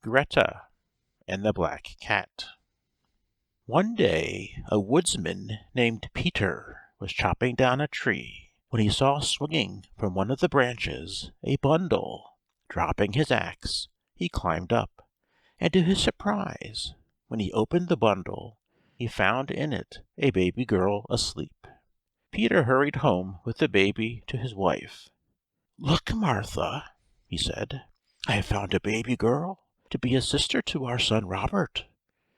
Greta and the Black Cat. One day a woodsman named Peter was chopping down a tree when he saw swinging from one of the branches a bundle. Dropping his axe, he climbed up, and to his surprise, when he opened the bundle, he found in it a baby girl asleep. Peter hurried home with the baby to his wife. "Look, Martha," he said, "I have found a baby girl to be a sister to our son Robert.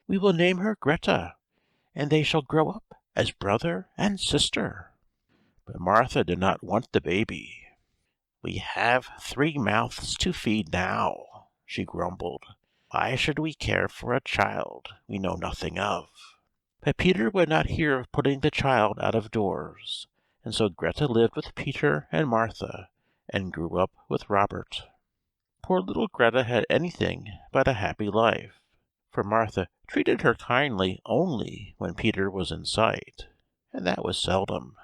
We will name her Greta, and they shall grow up as brother and sister." But Martha did not want the baby. "We have 3 mouths to feed now," she grumbled. "Why should we care for a child we know nothing of?" But Peter would not hear of putting the child out of doors, and so Greta lived with Peter and Martha and grew up with Robert. Poor little Greta had anything but a happy life, for Martha treated her kindly only when Peter was in sight, and that was seldom.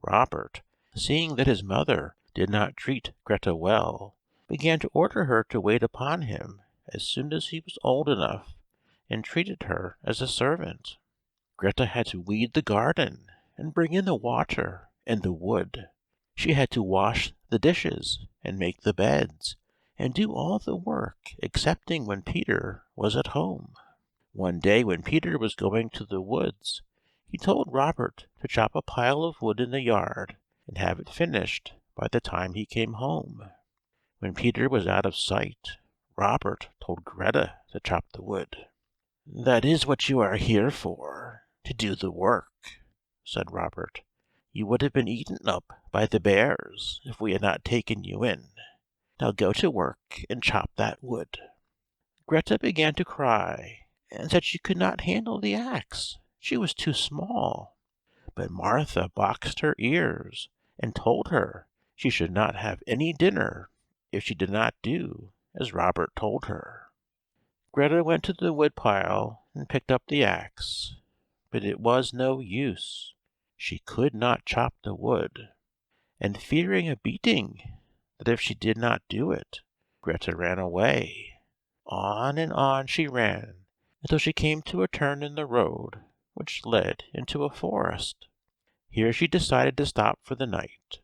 Robert, seeing that his mother did not treat Greta well, began to order her to wait upon him as soon as he was old enough, and treated her as a servant. Greta had to weed the garden, and bring in the water and the wood. She had to wash the dishes and make the beds, and do all the work excepting when Peter was at home. One day when Peter was going to the woods, he told Robert to chop a pile of wood in the yard and have it finished by the time he came home. When Peter was out of sight, Robert told Greta to chop the wood. "That is what you are here for, to do the work," said Robert. "You would have been eaten up by the bears if we had not taken you in. Now go to work and chop that wood." Greta began to cry, and said she could not handle the axe. She was too small. But Martha boxed her ears and told her she should not have any dinner if she did not do as Robert told her. Greta went to the woodpile and picked up the axe, but it was no use. She could not chop the wood, and fearing a beating that if she did not do it, Greta ran away. On and on she ran until she came to a turn in the road which led into a forest. Here she decided to stop for the night,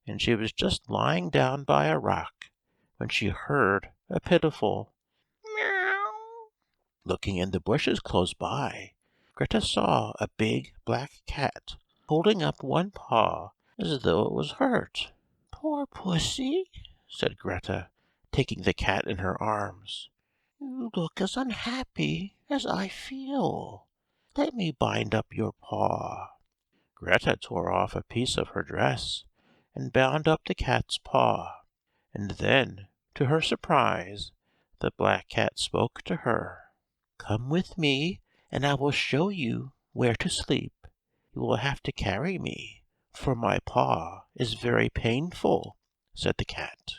and she was just lying down by a rock when she heard a pitiful meow. Looking in the bushes close by, Greta saw a big black cat holding up one paw as though it was hurt. "Poor pussy," said Greta, taking the cat in her arms. "You look as unhappy as I feel. Let me bind up your paw." Greta tore off a piece of her dress and bound up the cat's paw, and then, to her surprise, the black cat spoke to her. "Come with me, and I will show you where to sleep. You will have to carry me, for my paw is very painful," said the cat.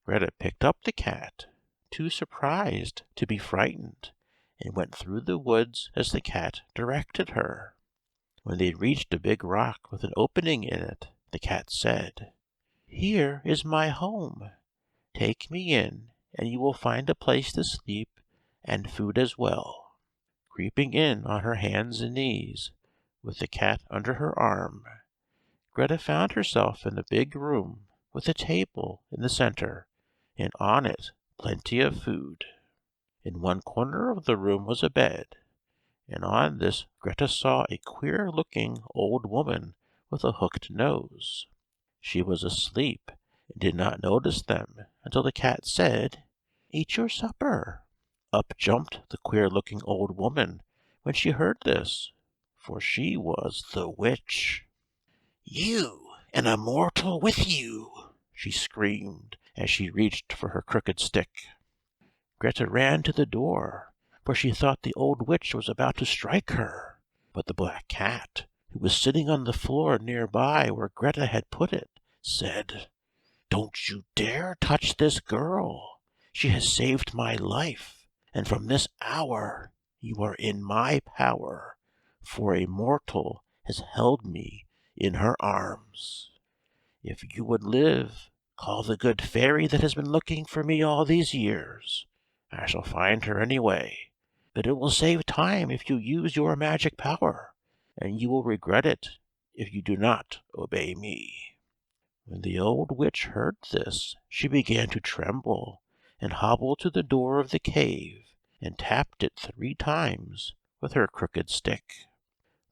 Greta picked up the cat, too surprised to be frightened, and went through the woods as the cat directed her. When they reached a big rock with an opening in it, the cat said, "Here is my home. Take me in, and you will find a place to sleep and food as well." Creeping in on her hands and knees, with the cat under her arm, Greta found herself in a big room with a table in the center, and on it plenty of food. In one corner of the room was a bed, and on this Greta saw a queer-looking old woman with a hooked nose. She was asleep and did not notice them until the cat said, "Eat your supper." Up jumped the queer-looking old woman when she heard this, for she was the witch. "You and a mortal with you!" she screamed as she reached for her crooked stick. Greta ran to the door, for she thought the old witch was about to strike her. But the black cat, who was sitting on the floor near by where Greta had put it, said, "Don't you dare touch this girl. She has saved my life, and from this hour you are in my power, for a mortal has held me in her arms. If you would live, call the good fairy that has been looking for me all these years. I shall find her anyway, but it will save time if you use your magic power, and you will regret it if you do not obey me." When the old witch heard this, she began to tremble, and hobbled to the door of the cave, and tapped it 3 times with her crooked stick.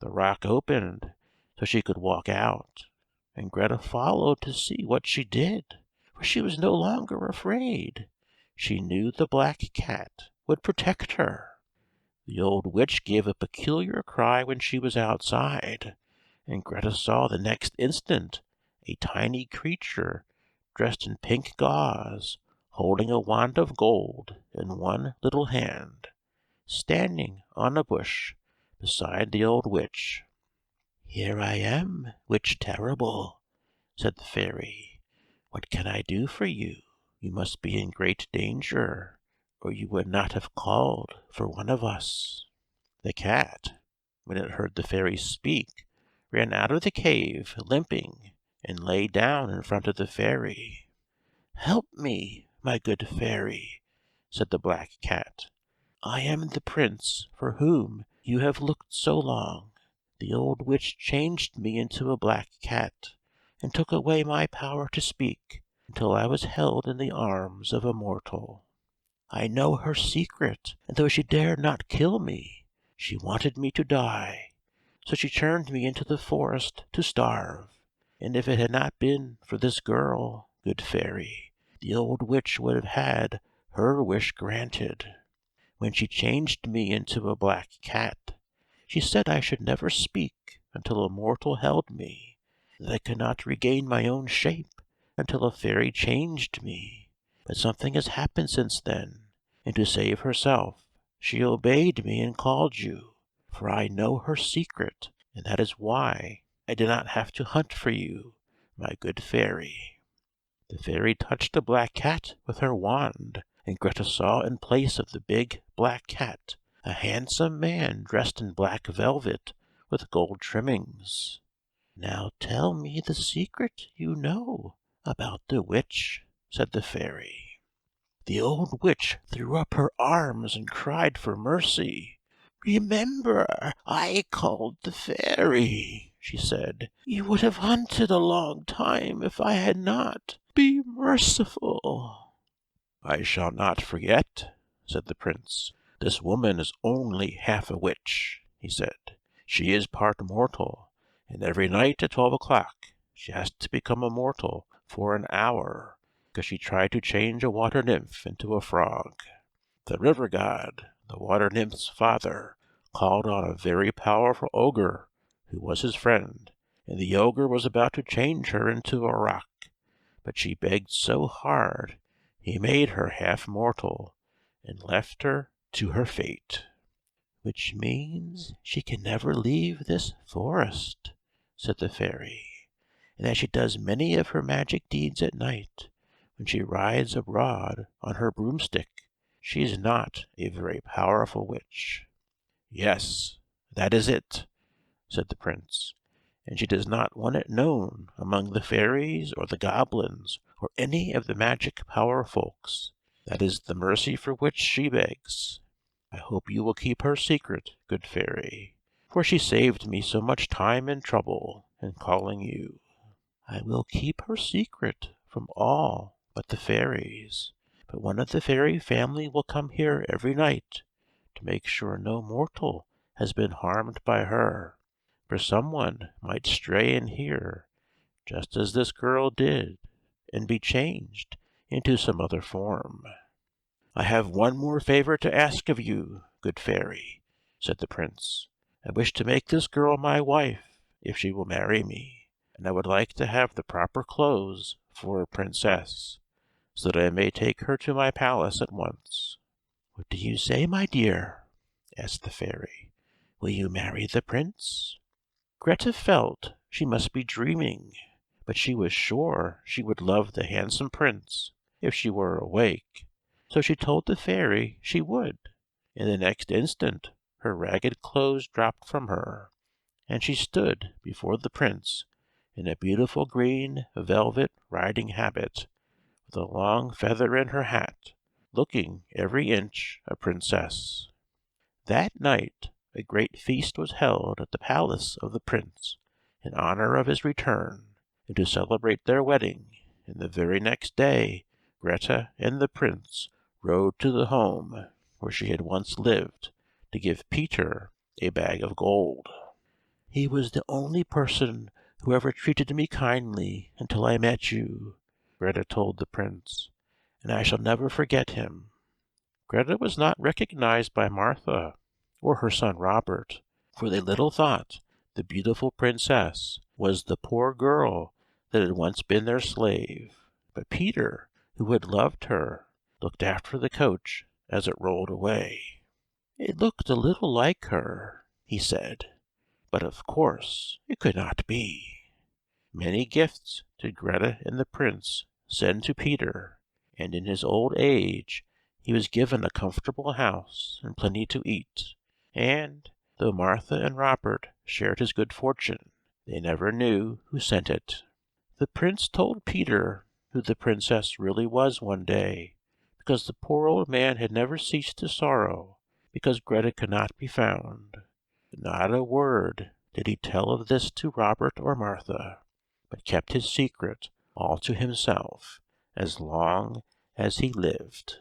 The rock opened so she could walk out, and Greta followed to see what she did, for she was no longer afraid. She knew the black cat would protect her. The old witch gave a peculiar cry when she was outside, and Greta saw the next instant a tiny creature dressed in pink gauze, holding a wand of gold in one little hand, standing on a bush beside the old witch. "Here I am, Witch Terrible," said the fairy. "What can I do for you? You must be in great danger, or you would not have called for one of us." The cat, when it heard the fairy speak, ran out of the cave, limping, and lay down in front of the fairy. "Help me, my good fairy," said the black cat. "I am the prince for whom you have looked so long. The old witch changed me into a black cat, and took away my power to speak until I was held in the arms of a mortal. I know her secret, and though she dared not kill me, she wanted me to die, so she turned me into the forest to starve. And if it had not been for this girl, good fairy, the old witch would have had her wish granted. When she changed me into a black cat, she said I should never speak until a mortal held me, that I could not regain my own shape until a fairy changed me. But something has happened since then, and to save herself, she obeyed me and called you, for I know her secret, and that is why I did not have to hunt for you, my good fairy." The fairy touched the black cat with her wand, and Greta saw in place of the big black cat a handsome man dressed in black velvet with gold trimmings. "Now tell me the secret you know about the witch," said the fairy. The old witch threw up her arms and cried for mercy. "Remember, I called the fairy," she said. "You would have hunted a long time if I had not. Be merciful." "I shall not forget," said the prince. "This woman is only half a witch," he said. "She is part mortal, and every night at 12 o'clock she has to become a mortal for an hour, because she tried to change a water nymph into a frog. The river god, the water nymph's father, called on a very powerful ogre who was his friend, and the ogre was about to change her into a rock, but she begged so hard he made her half mortal, and left her to her fate." "Which means she can never leave this forest," said the fairy, "and that she does many of her magic deeds at night, when she rides abroad on her broomstick. She is not a very powerful witch." "Yes, that is it," said the prince, "and she does not want it known among the fairies or the goblins or any of the magic power folks. That is the mercy for which she begs. I hope you will keep her secret, good fairy, for she saved me so much time and trouble in calling you." "I will keep her secret from all but the fairies, but one of the fairy family will come here every night to make sure no mortal has been harmed by her, for someone might stray in here, just as this girl did, and be changed into some other form." "I have one more favor to ask of you, good fairy," said the prince. "I wish to make this girl my wife, if she will marry me, and I would like to have the proper clothes for a princess, so that I may take her to my palace at once." "What do you say, my dear?" asked the fairy. "Will you marry the prince?" Greta felt she must be dreaming, but she was sure she would love the handsome prince if she were awake, so she told the fairy she would, and the next instant her ragged clothes dropped from her, and she stood before the prince in a beautiful green velvet riding habit, with a long feather in her hat, looking every inch a princess. That night a great feast was held at the palace of the prince in honor of his return, and to celebrate their wedding. And the very next day Greta and the prince rode to the home where she had once lived to give Peter a bag of gold. "He was the only person who ever treated me kindly until I met you," Greta told the prince, "and I shall never forget him." Greta was not recognized by Martha or her son Robert, for they little thought the beautiful princess was the poor girl that had once been their slave. But Peter, who had loved her, looked after the coach as it rolled away. "It looked a little like her," he said, "but of course it could not be." Many gifts did Greta and the prince send to Peter, and in his old age he was given a comfortable house and plenty to eat, and, though Martha and Robert shared his good fortune, they never knew who sent it. The prince told Peter who the princess really was one day, because the poor old man had never ceased to sorrow because Greta could not be found. But not a word did he tell of this to Robert or Martha, but kept his secret all to himself as long as he lived.